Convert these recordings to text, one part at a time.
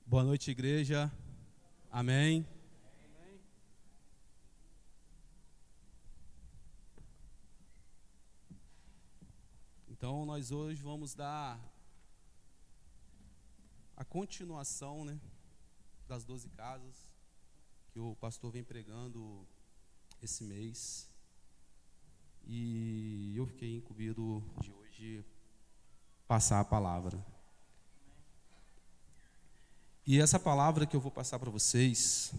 Boa noite, igreja. Amém. Então, nós hoje vamos dar a continuação, das 12 casas que o pastor vem pregando esse mês. E eu fiquei incumbido de hoje passar a palavra. E essa palavra que eu vou passar para vocês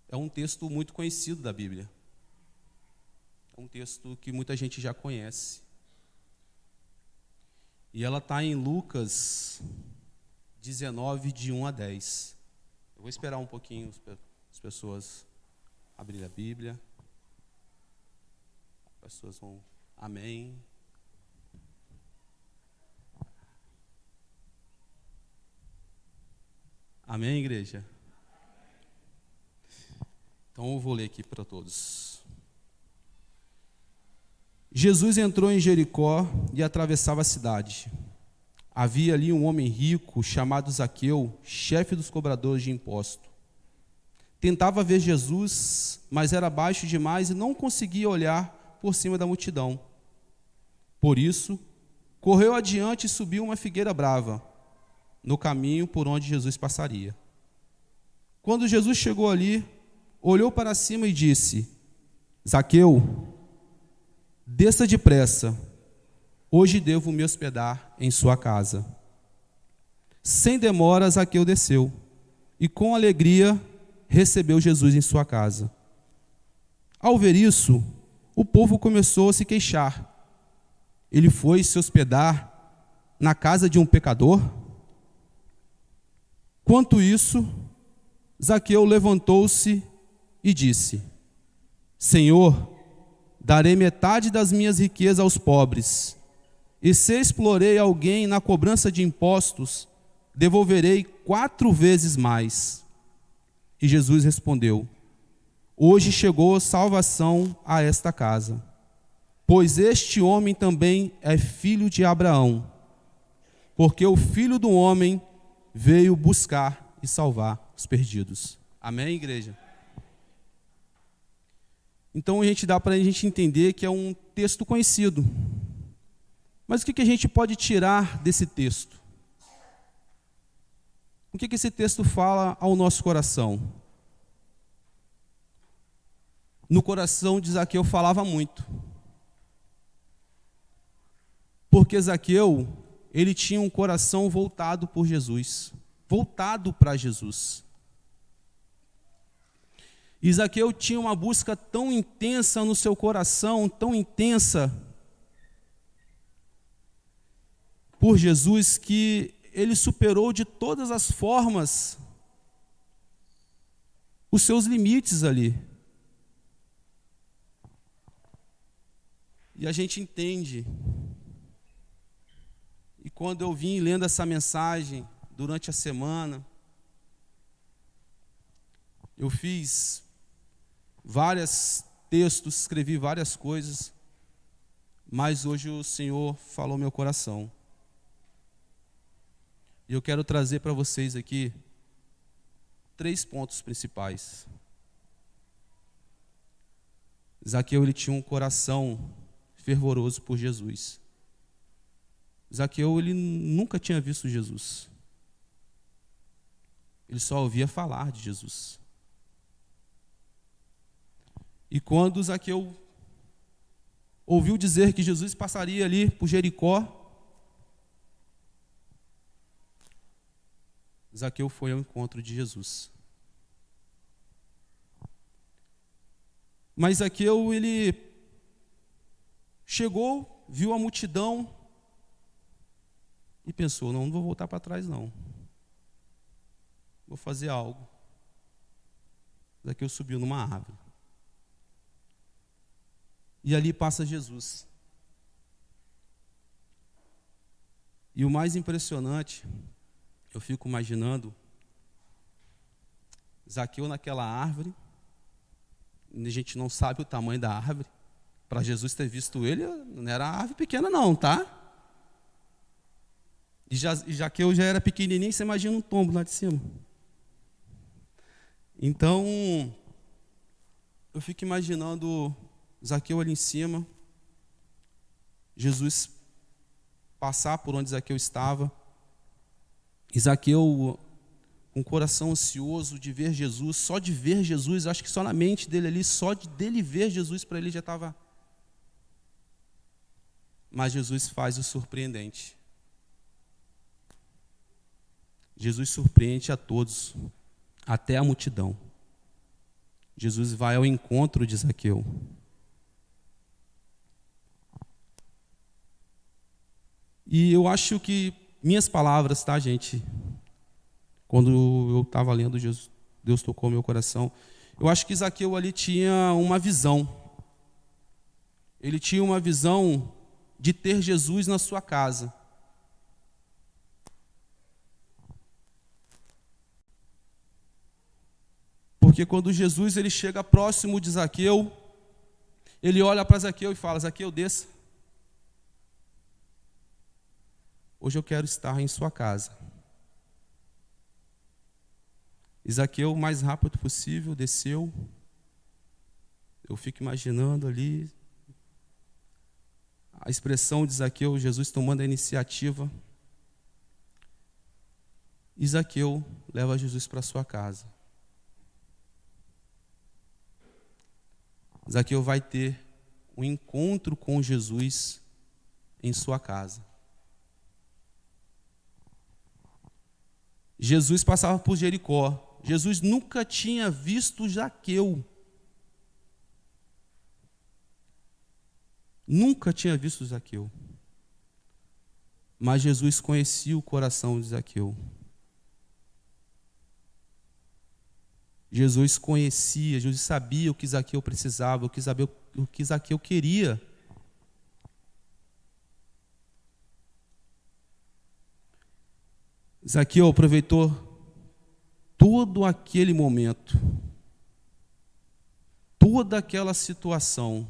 é um texto muito conhecido da Bíblia. É um texto que muita gente já conhece. E ela está em Lucas 19, de 1 a 10. Eu vou esperar um pouquinho as pessoas abrirem a Bíblia. As pessoas vão, amém. Amém, igreja? Então eu vou ler aqui para todos. Jesus entrou em Jericó e atravessava a cidade. Havia ali um homem rico chamado Zaqueu, chefe dos cobradores de imposto. Tentava ver Jesus, mas era baixo demais e não conseguia olhar por cima da multidão. Por isso, correu adiante e subiu uma figueira brava, no caminho por onde Jesus passaria. Quando Jesus chegou ali, olhou para cima e disse: Zaqueu, desça depressa, hoje devo me hospedar em sua casa. Sem demora, Zaqueu desceu e com alegria recebeu Jesus em sua casa. Ao ver isso, o povo começou a se queixar. Ele foi se hospedar na casa de um pecador? Quanto isso, Zaqueu levantou-se e disse: Senhor, darei metade das minhas riquezas aos pobres, e se explorei alguém na cobrança de impostos, devolverei 4 vezes mais. E Jesus respondeu: Hoje chegou salvação a esta casa, pois este homem também é filho de Abraão, porque o Filho do Homem veio buscar e salvar os perdidos. Amém, igreja? Então dá para a gente entender que é um texto conhecido. Mas o que a gente pode tirar desse texto? O que esse texto fala ao nosso coração? No coração de Zaqueu falava muito. Porque Zaqueu, ele tinha um coração voltado por Jesus, voltado para Jesus. E Zaqueu tinha uma busca tão intensa no seu coração, tão intensa por Jesus, que ele superou de todas as formas os seus limites ali. E a gente entende. E quando eu vim lendo essa mensagem durante a semana, eu fiz vários textos, escrevi várias coisas, mas hoje o Senhor falou meu coração. E eu quero trazer para vocês aqui 3 pontos principais. Zaqueu, ele tinha um coração fervoroso por Jesus. Zaqueu, ele nunca tinha visto Jesus. Ele só ouvia falar de Jesus. E quando Zaqueu ouviu dizer que Jesus passaria ali por Jericó, Zaqueu foi ao encontro de Jesus. Mas Zaqueu, ele chegou, viu a multidão e pensou: não vou voltar para trás não. Vou fazer algo. Zaqueu subiu numa árvore. E ali passa Jesus. E o mais impressionante, eu fico imaginando Zaqueu naquela árvore. A gente não sabe o tamanho da árvore. Para Jesus ter visto ele, não era árvore pequena não, tá? E Zaqueu já era pequenininho, você imagina um tombo lá de cima. Então, eu fico imaginando Zaqueu ali em cima, Jesus passar por onde Zaqueu estava, e Zaqueu com o coração ansioso de ver Jesus, só de ver Jesus, acho que só na mente dele ali, só dele ver Jesus, para ele já estava. Mas Jesus faz o surpreendente. Jesus surpreende a todos, até a multidão. Jesus vai ao encontro de Zaqueu. E eu acho que minhas palavras, tá, gente? Quando eu estava lendo, Deus tocou meu coração. Eu acho que Zaqueu ali tinha uma visão. Ele tinha uma visão de ter Jesus na sua casa. Porque quando Jesus ele chega próximo de Zaqueu, ele olha para Zaqueu e fala: Zaqueu, desça. Hoje eu quero estar em sua casa. E Zaqueu, o mais rápido possível, desceu. Eu fico imaginando ali a expressão de Zaqueu, Jesus tomando a iniciativa. E Zaqueu leva Jesus para sua casa. Zaqueu vai ter um encontro com Jesus em sua casa. Jesus passava por Jericó. Jesus nunca tinha visto Zaqueu. Nunca tinha visto Zaqueu. Mas Jesus conhecia o coração de Zaqueu. Jesus conhecia, Jesus sabia o que Zaqueu precisava, o que Zaqueu queria. Zaqueu aproveitou todo aquele momento, toda aquela situação,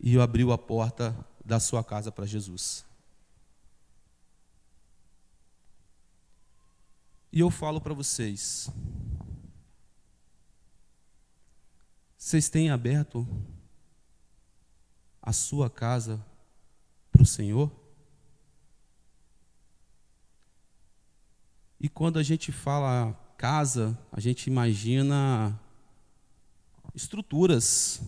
e abriu a porta da sua casa para Jesus. E eu falo para vocês, vocês têm aberto a sua casa para o Senhor? E quando a gente fala casa, a gente imagina estruturas,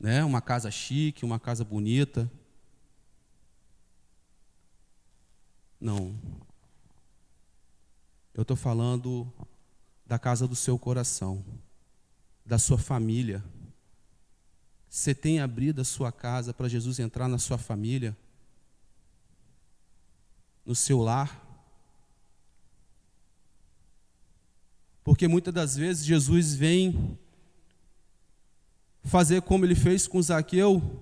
né? Uma casa chique, uma casa bonita. Não. Eu estou falando da casa do seu coração, da sua família. Você tem abrido a sua casa para Jesus entrar na sua família, no seu lar? Porque muitas das vezes Jesus vem fazer como ele fez com Zaqueu,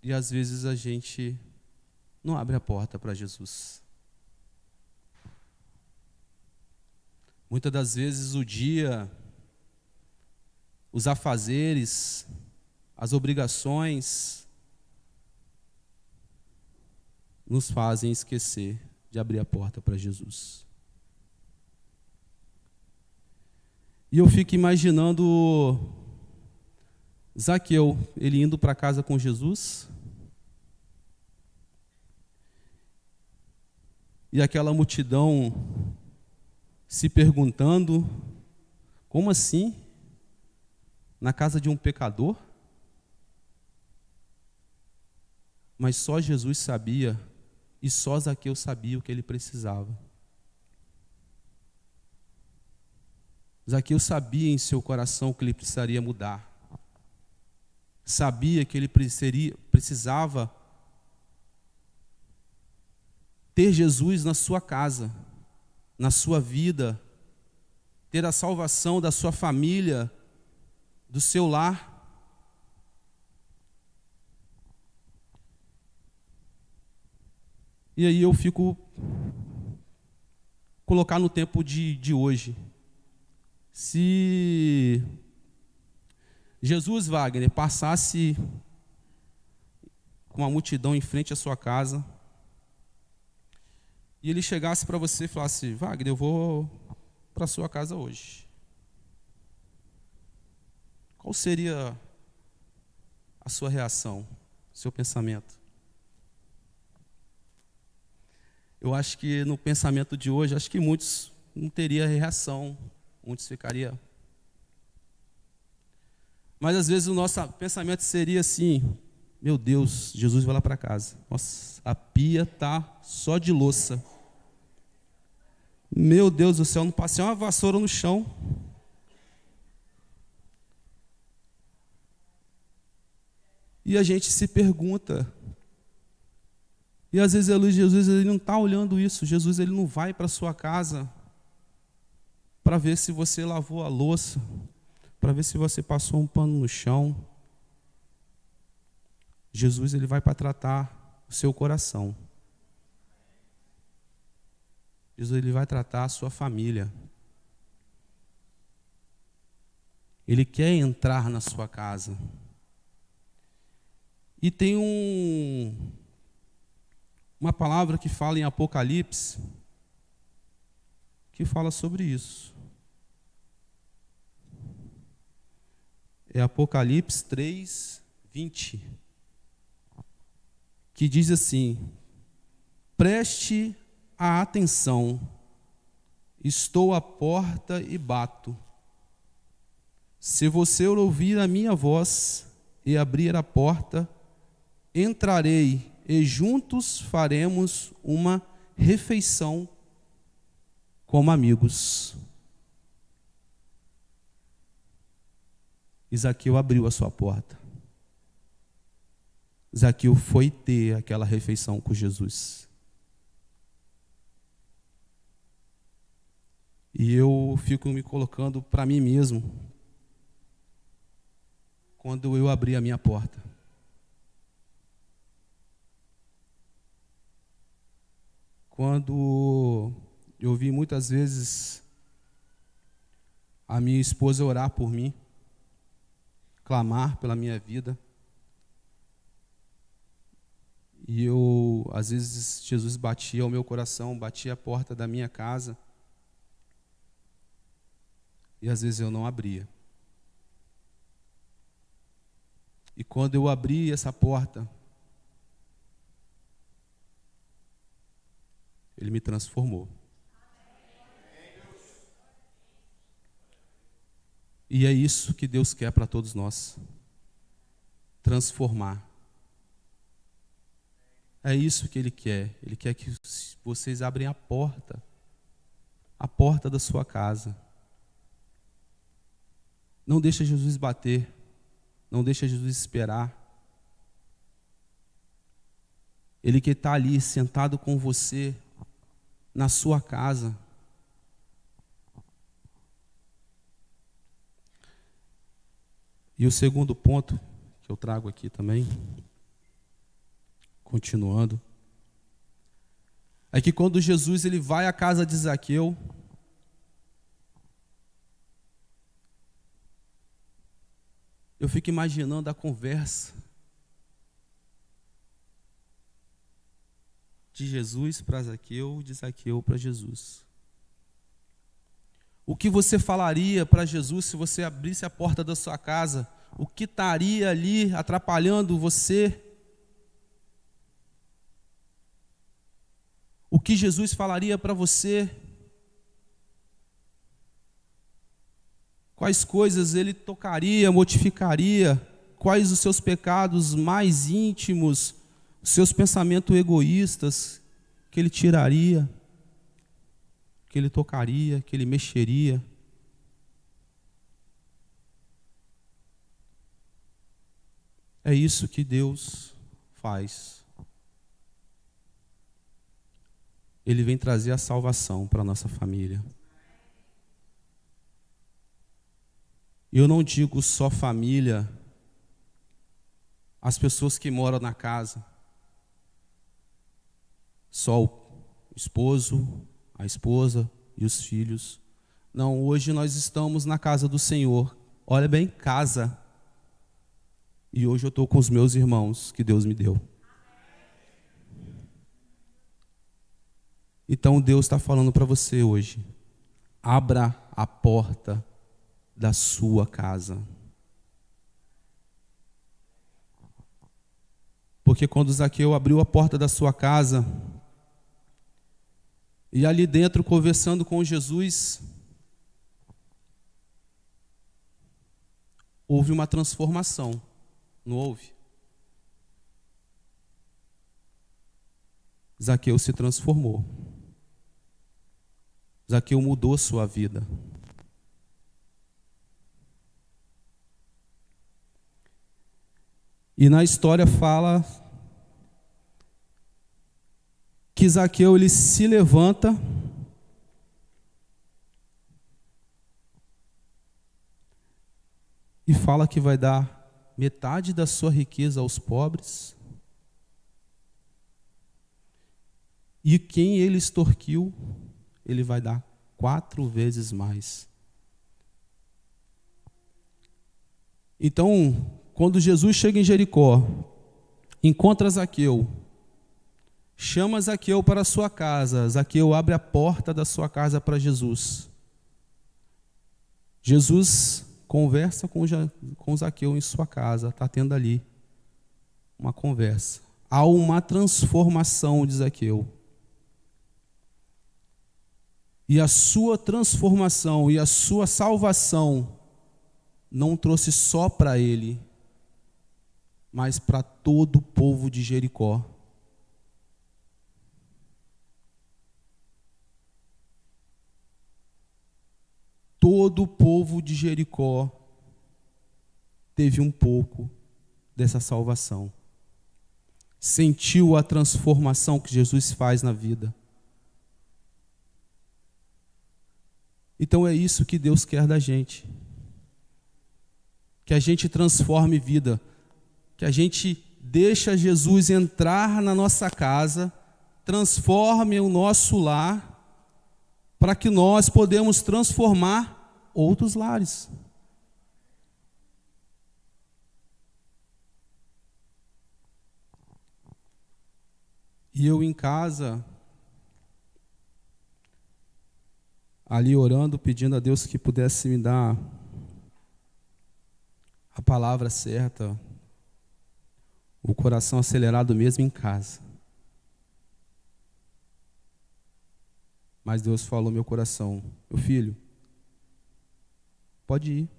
e às vezes a gente não abre a porta para Jesus. Muitas das vezes o dia, os afazeres, as obrigações nos fazem esquecer de abrir a porta para Jesus. E eu fico imaginando Zaqueu, ele indo para casa com Jesus, e aquela multidão se perguntando: como assim? Na casa de um pecador? Mas só Jesus sabia, e só Zaqueu sabia o que ele precisava. Zaqueu sabia em seu coração que ele precisaria mudar. Sabia que ele precisava ter Jesus na sua casa, na sua vida, ter a salvação da sua família, do seu lar. E aí eu fico colocar no tempo de hoje. Se Jesus, Wagner, passasse com uma multidão em frente à sua casa e ele chegasse para você e falasse: Wagner, eu vou para a sua casa hoje. Qual seria a sua reação, seu pensamento? Eu acho que no pensamento de hoje, acho que muitos não teriam reação, muitos ficariam. Mas às vezes o nosso pensamento seria assim: meu Deus, Jesus vai lá para casa. Nossa, a pia tá só de louça. Meu Deus do céu, não passei uma vassoura no chão. E a gente se pergunta. E às vezes Jesus ele não está olhando isso. Jesus ele não vai para a sua casa para ver se você lavou a louça, para ver se você passou um pano no chão. Jesus ele vai para tratar o seu coração. Jesus ele vai tratar a sua família. Ele quer entrar na sua casa. E tem uma palavra que fala em Apocalipse, que fala sobre isso. É Apocalipse 3:20, que diz assim: preste a atenção, estou à porta e bato. Se você ouvir a minha voz e abrir a porta, entrarei e juntos faremos uma refeição como amigos. E Zaqueu abriu a sua porta. Zaqueu foi ter aquela refeição com Jesus. E eu fico me colocando para mim mesmo, quando eu abri a minha porta. Quando eu vi muitas vezes a minha esposa orar por mim, clamar pela minha vida, e eu, às vezes, Jesus batia ao meu coração, batia a porta da minha casa, e às vezes eu não abria. E quando eu abri essa porta, Ele me transformou. E é isso que Deus quer para todos nós. Transformar. É isso que Ele quer. Ele quer que vocês abrem a porta da sua casa. Não deixa Jesus bater. Não deixa Jesus esperar. Ele que está ali sentado com você na sua casa. E o segundo ponto que eu trago aqui também, continuando, é que quando Jesus ele vai à casa de Zaqueu, eu fico imaginando a conversa de Jesus para Zaqueu, de Zaqueu para Jesus. O que você falaria para Jesus se você abrisse a porta da sua casa? O que estaria ali atrapalhando você? O que Jesus falaria para você? Quais coisas Ele tocaria, modificaria? Quais os seus pecados mais íntimos, os seus pensamentos egoístas que Ele tiraria? Que Ele tocaria, que Ele mexeria? É isso que Deus faz. Ele vem trazer a salvação para a nossa família. Eu não digo só família, as pessoas que moram na casa, só o esposo, a esposa e os filhos. Não, hoje nós estamos na casa do Senhor. Olha bem, casa. E hoje eu estou com os meus irmãos que Deus me deu. Então Deus está falando para você hoje: abra a porta da sua casa. Porque quando Zaqueu abriu a porta da sua casa, e ali dentro conversando com Jesus, houve uma transformação, não houve? Zaqueu se transformou. Zaqueu mudou sua vida. E na história fala que Zaqueu ele se levanta e fala que vai dar metade da sua riqueza aos pobres. E quem ele extorquiu, ele vai dar 4 vezes mais. Então, quando Jesus chega em Jericó, encontra Zaqueu, chama Zaqueu para a sua casa. Zaqueu abre a porta da sua casa para Jesus. Jesus conversa com Zaqueu em sua casa, está tendo ali uma conversa. Há uma transformação de Zaqueu. E a sua transformação e a sua salvação não trouxe só para ele, mas para todo o povo de Jericó. Todo o povo de Jericó teve um pouco dessa salvação. Sentiu a transformação que Jesus faz na vida. Então é isso que Deus quer da gente. Que a gente transforme vida. Que a gente deixe Jesus entrar na nossa casa, transforme o nosso lar, para que nós podemos transformar outros lares. E eu em casa, ali orando, pedindo a Deus que pudesse me dar a palavra certa, o coração acelerado mesmo em casa. Mas Deus falou no meu coração: meu filho, pode ir.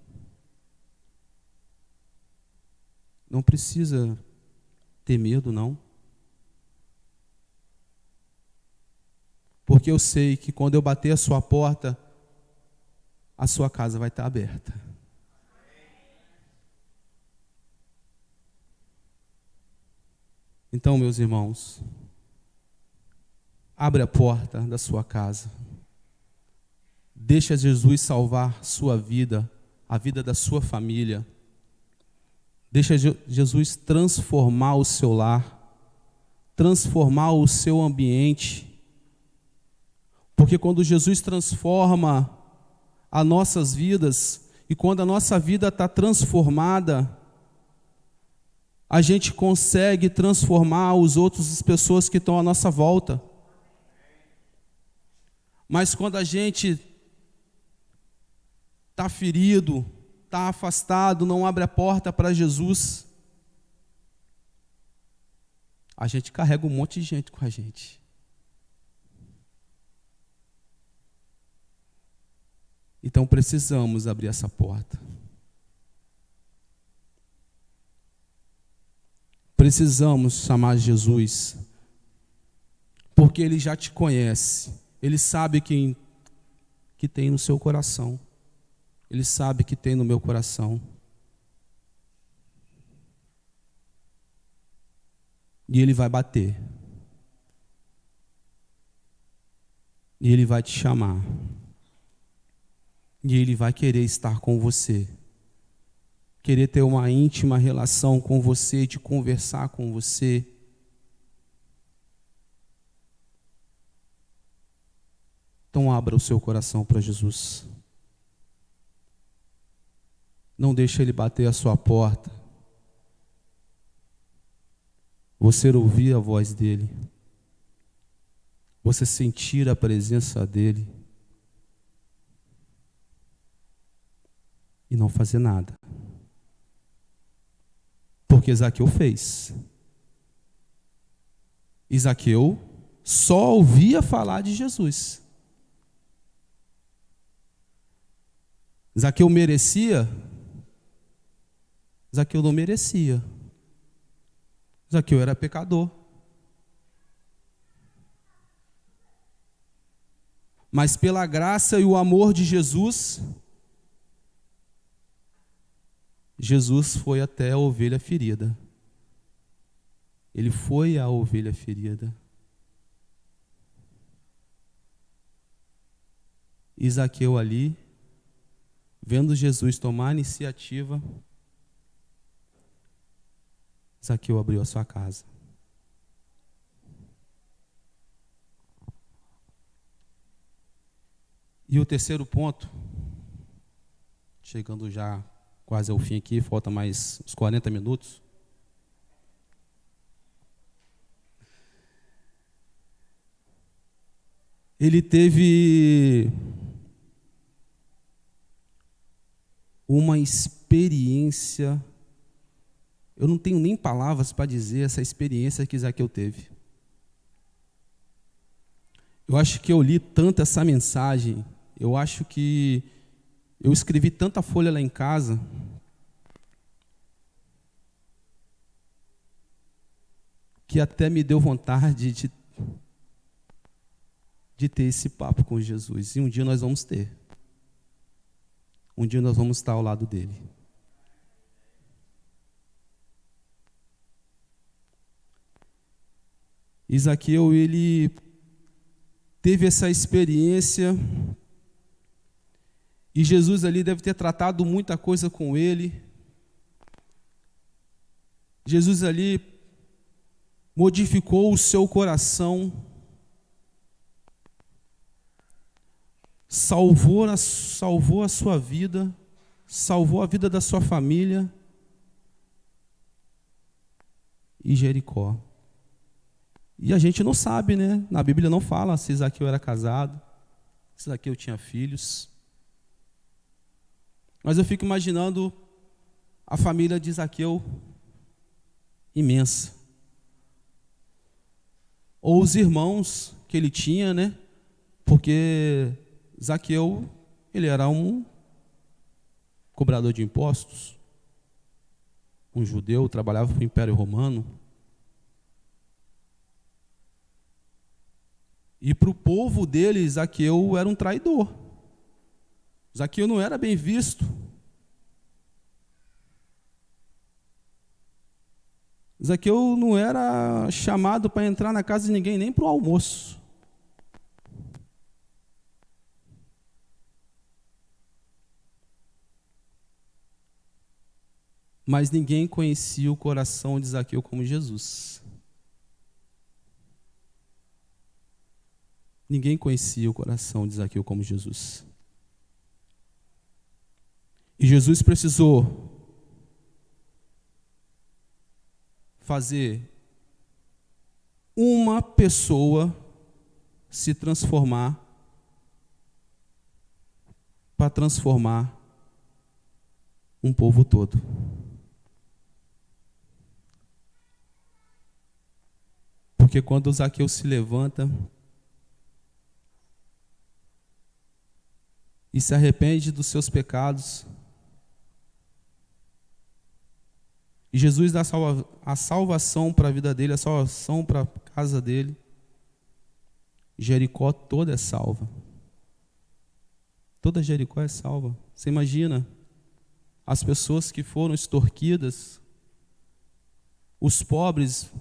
Não precisa ter medo, não. Porque eu sei que quando eu bater a sua porta, a sua casa vai estar aberta. Então, meus irmãos, abre a porta da sua casa. Deixa Jesus salvar sua vida, a vida da sua família. Deixa Jesus transformar o seu lar, transformar o seu ambiente. Porque quando Jesus transforma as nossas vidas, e quando a nossa vida está transformada, a gente consegue transformar as outras pessoas que estão à nossa volta. Mas quando a gente está ferido, está afastado, não abre a porta para Jesus, a gente carrega um monte de gente com a gente. Então precisamos abrir essa porta. Precisamos chamar Jesus, porque Ele já te conhece. Ele sabe quem que tem no seu coração. Ele sabe que tem no meu coração. E Ele vai bater. E Ele vai te chamar. E Ele vai querer estar com você. Querer ter uma íntima relação com você, de conversar com você. Então abra o seu coração para Jesus. Não deixe Ele bater a sua porta você ouvir a voz dele, você sentir a presença dele e não fazer nada. Porque Zaqueu fez. E Zaqueu só ouvia falar de Jesus. Zaqueu merecia? Zaqueu não merecia. Zaqueu era pecador. Mas pela graça e o amor de Jesus, Jesus foi até a ovelha ferida. Ele foi a ovelha ferida. E Zaqueu ali, vendo Jesus tomar a iniciativa, Zaqueu abriu a sua casa. E o terceiro ponto, chegando já quase ao fim aqui, falta mais uns 40 minutos. Ele teve uma experiência, eu não tenho nem palavras para dizer essa experiência que Zaqueu teve. Eu acho que eu li tanto essa mensagem, eu acho que eu escrevi tanta folha lá em casa, que até me deu vontade de ter esse papo com Jesus. E um dia nós vamos ter. Um dia nós vamos estar ao lado dele. E Zaqueu, ele teve essa experiência, e Jesus ali deve ter tratado muita coisa com ele. Jesus ali modificou o seu coração, salvou a sua vida, salvou a vida da sua família. E Jericó. E a gente não sabe, né? Na Bíblia não fala se Zaqueu era casado, se Zaqueu tinha filhos. Mas eu fico imaginando a família de Zaqueu imensa. Ou os irmãos que ele tinha, né? Porque Zaqueu, ele era um cobrador de impostos, um judeu, trabalhava para o Império Romano. E para o povo dele, Zaqueu era um traidor. Zaqueu não era bem visto. Zaqueu não era chamado para entrar na casa de ninguém, nem para o almoço. Mas ninguém conhecia o coração de Zaqueu como Jesus. Ninguém conhecia o coração de Zaqueu como Jesus. E Jesus precisou fazer uma pessoa se transformar para transformar um povo todo. Porque quando Zaqueu se levanta e se arrepende dos seus pecados, e Jesus dá a salvação para a vida dele, a salvação para a casa dele, Jericó toda é salva. Toda Jericó é salva. Você imagina as pessoas que foram extorquidas, os pobres.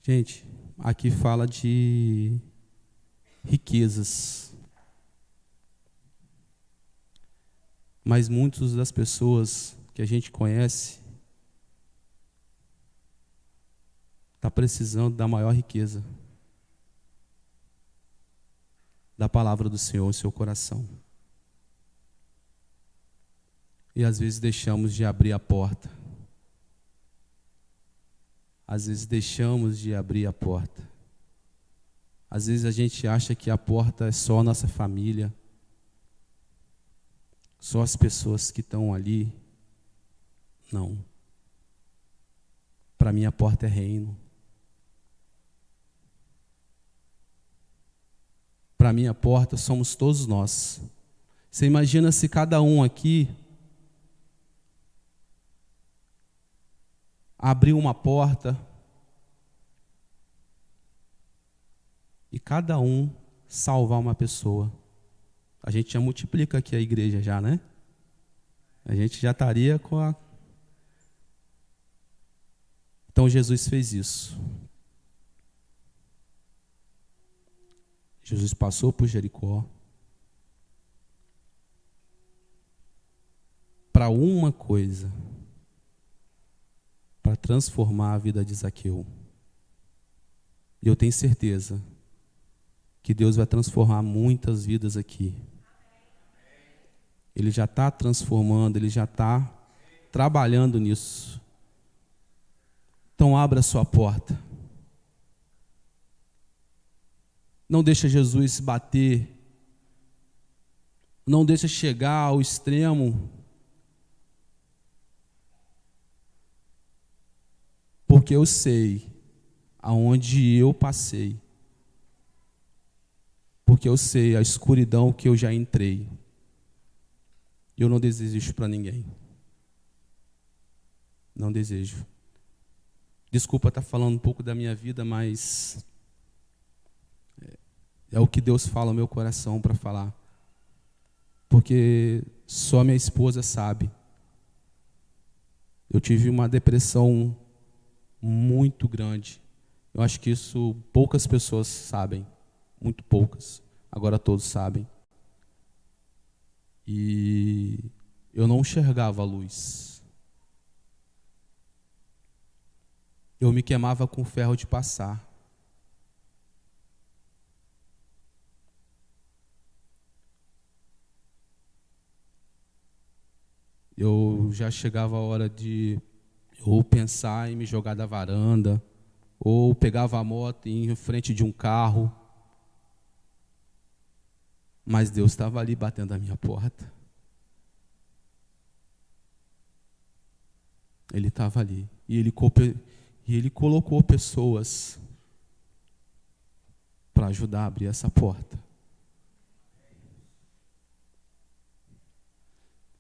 Gente, aqui fala de riquezas. Mas muitas das pessoas que a gente conhece está precisando da maior riqueza, da palavra do Senhor em seu coração. E às vezes deixamos de abrir a porta. Às vezes deixamos de abrir a porta. Às vezes a gente acha que a porta é só a nossa família, só as pessoas que estão ali. Não. Para mim a porta é reino. Para mim a porta somos todos nós. Você imagina se cada um aqui abrir uma porta e cada um salvar uma pessoa. A gente já multiplica aqui a igreja já, né? A gente já estaria com a... Então Jesus fez isso. Jesus passou por Jericó para uma coisa, para transformar a vida de Zaqueu. E eu tenho certeza que Deus vai transformar muitas vidas aqui. Ele já está transformando, Ele já está trabalhando nisso. Então abra a sua porta. Não deixa Jesus bater. Não deixa chegar ao extremo. Porque eu sei aonde eu passei. Porque eu sei a escuridão que eu já entrei. Eu não desejo isso para ninguém. Não desejo. Desculpa estar falando um pouco da minha vida, mas é o que Deus fala no meu coração para falar. Porque só minha esposa sabe. Eu tive uma depressão muito grande. Eu acho que isso poucas pessoas sabem. Muito poucas. Agora todos sabem. E eu não enxergava a luz. Eu me queimava com ferro de passar. Eu já chegava a hora de ou pensar em me jogar da varanda, ou pegava a moto e ir em frente de um carro. Mas Deus estava ali batendo a minha porta. Ele estava ali. E ele colocou pessoas para ajudar a abrir essa porta.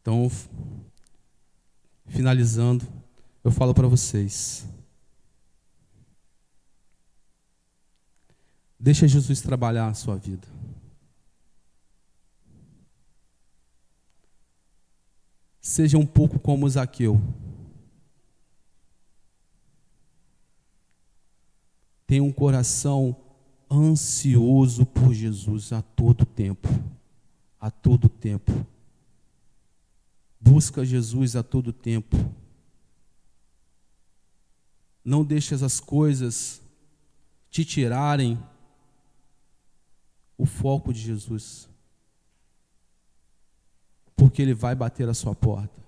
Então, finalizando, eu falo para vocês. Deixa Jesus trabalhar a sua vida. Seja um pouco como Zaqueu. Tenha um coração ansioso por Jesus a todo tempo. A todo tempo. Busca Jesus a todo tempo. Não deixe essas coisas te tirarem o foco de Jesus. Porque Ele vai bater a sua porta.